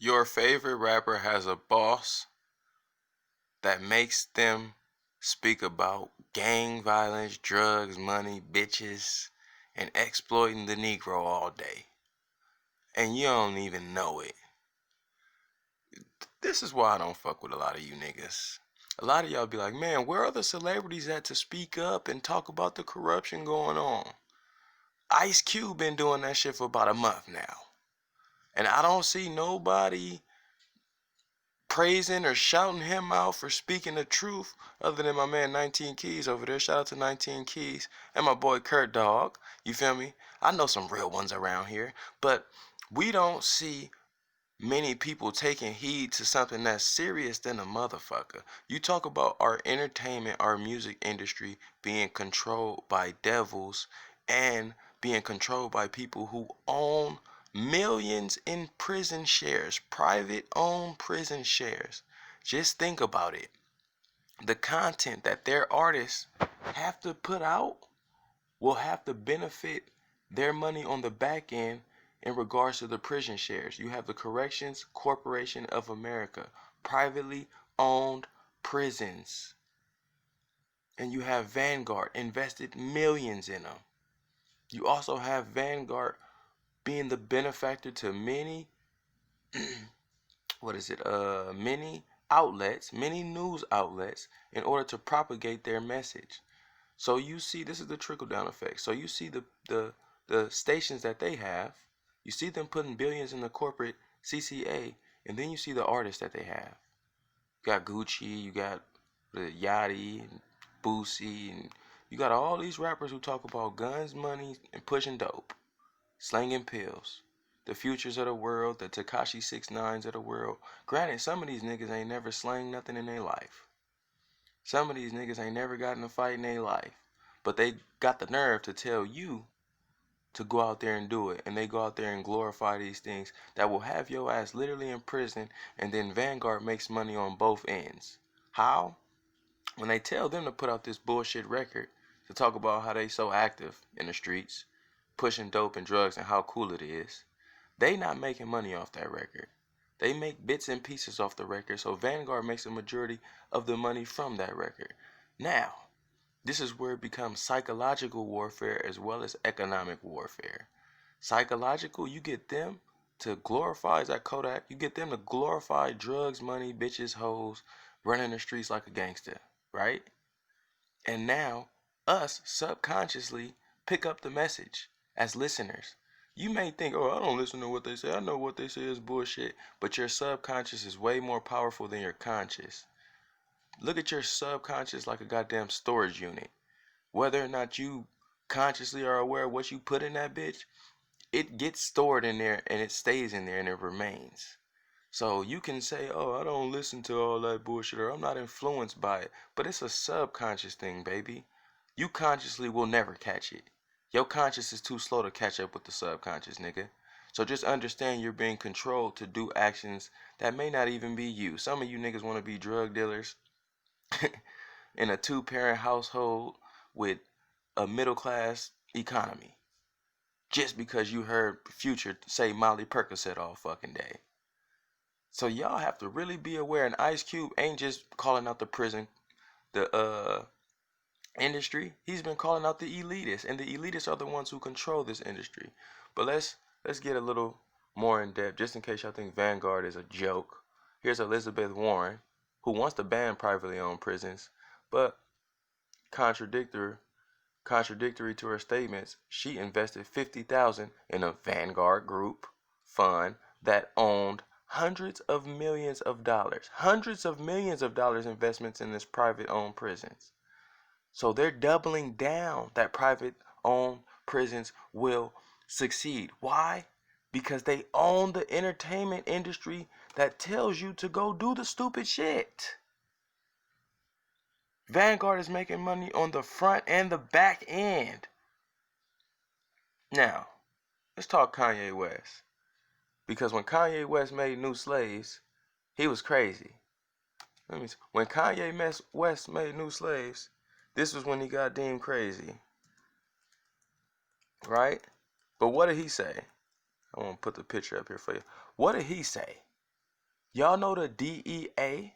Your favorite rapper has a boss that makes them speak about gang violence, drugs, money, bitches, and exploiting the Negro all day. And you don't even know it. This is why I don't fuck with a lot of you niggas. A lot of y'all be like, man, where are the celebrities at to speak up and talk about the corruption going on? Ice Cube been doing that shit for about a month now. And I don't see nobody praising or shouting him out for speaking the truth other than my man 19 Keys over there. Shout out to 19 Keys and my boy Kurt Dog. You feel me? I know some real ones around here, but we don't see many people taking heed to something that's serious than a motherfucker. You talk about our entertainment, our music industry being controlled by devils and being controlled by people who own millions in prison shares, private owned prison shares. Just think about it. The content that their artists have to put out will have to benefit their money on the back end in regards to the prison shares. You have the Corrections Corporation of America, privately owned prisons. And you have Vanguard invested millions in them. You also have Vanguard being the benefactor to many many outlets, many news outlets in order to propagate their message. So you see, this is the trickle down effect. So you see the stations that they have, you see them putting billions in the corporate CCA, and then you see the artists that they have. You got Gucci, you got the Yachty, and Boosie, and you got all these rappers who talk about guns, money, and pushing dope, slanging pills. The Futures of the world, the Tekashi 6ix9ines of the world. Granted, some of these niggas ain't never slang nothing in their life. Some of these niggas ain't never got in a fight in their life. But they got the nerve to tell you to go out there and do it. And they go out there and glorify these things that will have your ass literally in prison. And then Vanguard makes money on both ends. How? When they tell them to put out this bullshit record to talk about how they so active in the streets, pushing dope and drugs and how cool it is, they not making money off that record. They make bits and pieces off the record, so Vanguard makes a majority of the money from that record. Now, this is where it becomes psychological warfare as well as economic warfare. Psychological, you get them to glorify, is that Kodak? You get them to glorify drugs, money, bitches, hoes, running the streets like a gangster, right? And now, us subconsciously pick up the message as listeners. You may think, oh, I don't listen to what they say. I know what they say is bullshit. But your subconscious is way more powerful than your conscious. Look at your subconscious like a goddamn storage unit. Whether or not you consciously are aware of what you put in that bitch, it gets stored in there and it stays in there and it remains. So you can say, oh, I don't listen to all that bullshit or I'm not influenced by it. But it's a subconscious thing, baby. You consciously will never catch it. Your conscious is too slow to catch up with the subconscious, nigga. So just understand you're being controlled to do actions that may not even be you. Some of you niggas want to be drug dealers in a two-parent household with a middle-class economy. Just because you heard Future say Molly Percocet all fucking day. So y'all have to really be aware. And Ice Cube ain't just calling out the prison, the industry. He's been calling out the elitists, and the elitists are the ones who control this industry. But let's get a little more in depth, just in case y'all think Vanguard is a joke. Here's Elizabeth Warren, who wants to ban privately owned prisons, but contradictory to her statements, she invested $50,000 in a Vanguard group fund that owned hundreds of millions of dollars investments in this private owned prisons. So they're doubling down that private owned prisons will succeed. Why? Because they own the entertainment industry that tells you to go do the stupid shit. Vanguard is making money on the front and the back end. Now, let's talk Kanye West. Because when Kanye West made New Slaves, he was crazy. When Kanye West made New Slaves, this was when he got deemed crazy. Right? But what did he say? I want to put the picture up here for you. What did he say? Y'all know the DEA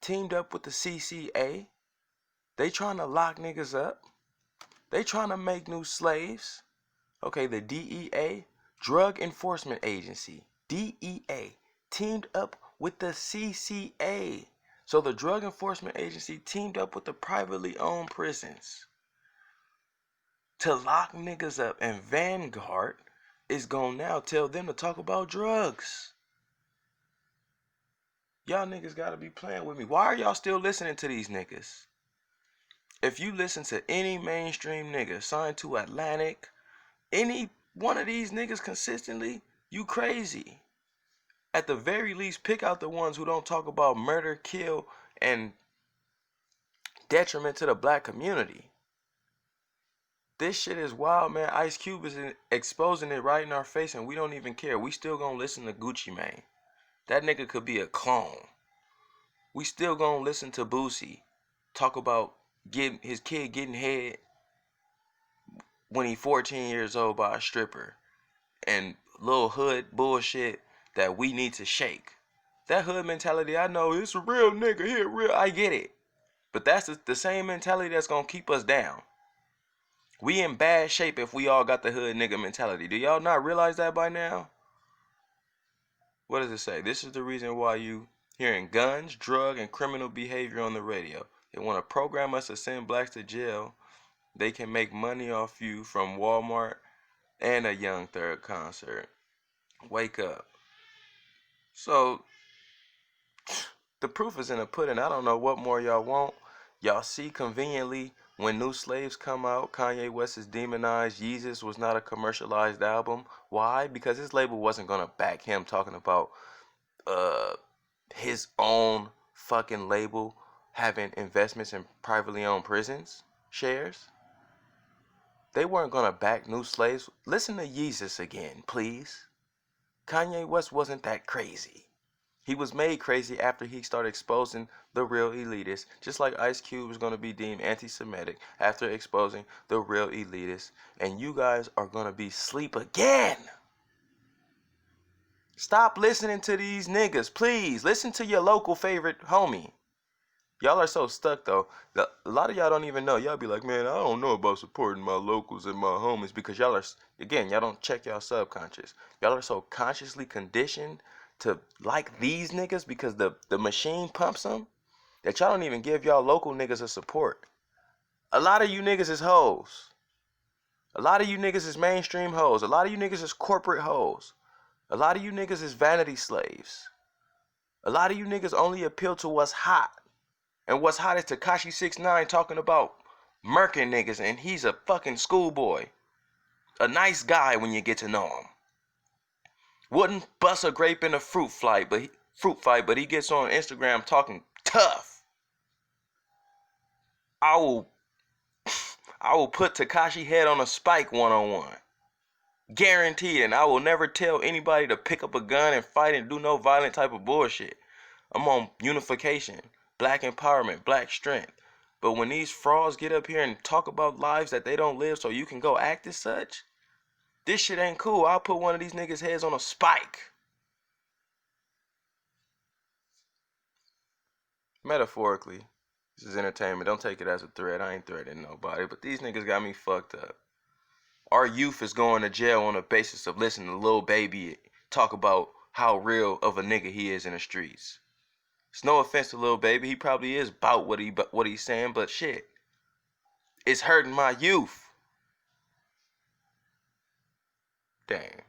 teamed up with the CCA. They trying to lock niggas up. They trying to make new slaves. Okay, the DEA, Drug Enforcement Agency, DEA, teamed up with the CCA. So the Drug Enforcement Agency teamed up with the privately owned prisons to lock niggas up. And Vanguard is gonna now tell them to talk about drugs. Y'all niggas gotta be playing with me. Why are y'all still listening to these niggas? If you listen to any mainstream nigga signed to Atlantic, any one of these niggas consistently, you crazy. At the very least, pick out the ones who don't talk about murder, kill, and detriment to the black community. This shit is wild, man. Ice Cube is exposing it right in our face, and we don't even care. We still gonna listen to Gucci Mane. That nigga could be a clone. We still gonna listen to Boosie talk about his kid getting head when he 14 years old by a stripper, and little hood bullshit that we need to shake. That hood mentality, I know it's a real nigga here, real. I get it, but that's the same mentality that's gonna keep us down. We in bad shape if we all got the hood nigga mentality. Do y'all not realize that by now? What does it say? This is the reason why you hearing guns, drug, and criminal behavior on the radio. They want to program us to send blacks to jail. They can make money off you from Walmart and a Young Thug concert. Wake up. So, the proof is in the pudding. I don't know what more y'all want. Y'all see conveniently when New Slaves come out, Kanye West is demonized. Yeezus was not a commercialized album. Why? Because his label wasn't going to back him talking about his own fucking label having investments in privately owned prisons shares. They weren't going to back New Slaves. Listen to Yeezus again, please. Kanye West wasn't that crazy. He was made crazy after he started exposing the real elitists, just like Ice Cube was going to be deemed anti-Semitic after exposing the real elitists. And you guys are going to be sleep again. Stop listening to these niggas, please. Listen to your local favorite homie. Y'all are so stuck, though. A lot of y'all don't even know. Y'all be like, man, I don't know about supporting my locals and my homies, because y'all are, again, y'all don't check y'all subconscious. Y'all are so consciously conditioned to like these niggas because the machine pumps them, that y'all don't even give y'all local niggas a support. A lot of you niggas is hoes. A lot of you niggas is mainstream hoes. A lot of you niggas is corporate hoes. A lot of you niggas is vanity slaves. A lot of you niggas only appeal to what's hot. And what's hot is Tekashi 6ix9ine talking about murking niggas, and he's a fucking schoolboy. A nice guy when you get to know him. Wouldn't bust a grape in a fruit fight, but he gets on Instagram talking tough. I will put Tekashi head on a spike one-on-one. Guaranteed, and I will never tell anybody to pick up a gun and fight and do no violent type of bullshit. I'm on unification, black empowerment, black strength. But when these frauds get up here and talk about lives that they don't live so you can go act as such, this shit ain't cool. I'll put one of these niggas' heads on a spike. Metaphorically, this is entertainment. Don't take it as a threat. I ain't threatening nobody. But these niggas got me fucked up. Our youth is going to jail on the basis of listening to Lil Baby talk about how real of a nigga he is in the streets. It's no offense to Lil Baby. He probably is about what he's saying, but shit, it's hurting my youth. Dang.